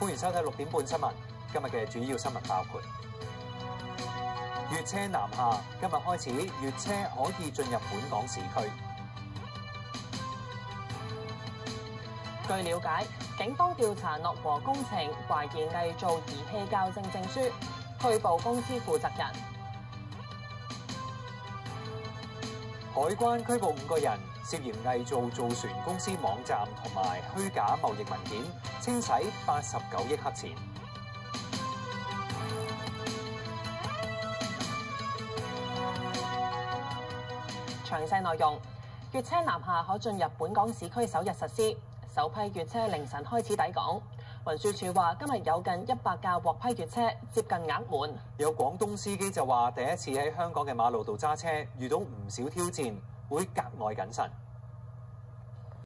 歡迎收睇6點半新聞。今日嘅主要新聞包括：粵車南下，今日開始，粵車可以進入本港市區。據了解，警方調查樂和工程懷疑偽造儀器校正證書，拘捕公司負責人。海關拘捕5個人，涉嫌偽造造船公司網站同埋虛假貿易文件，清洗89億黑錢。詳細內容：粵車南下可進入本港市區首日實施，首批粵車凌晨開始抵港。運輸署話，今日有近100架獲批粵車，接近額滿。有廣東司機就話，第一次喺香港嘅馬路度揸車，遇到唔少挑戰，會格外謹慎。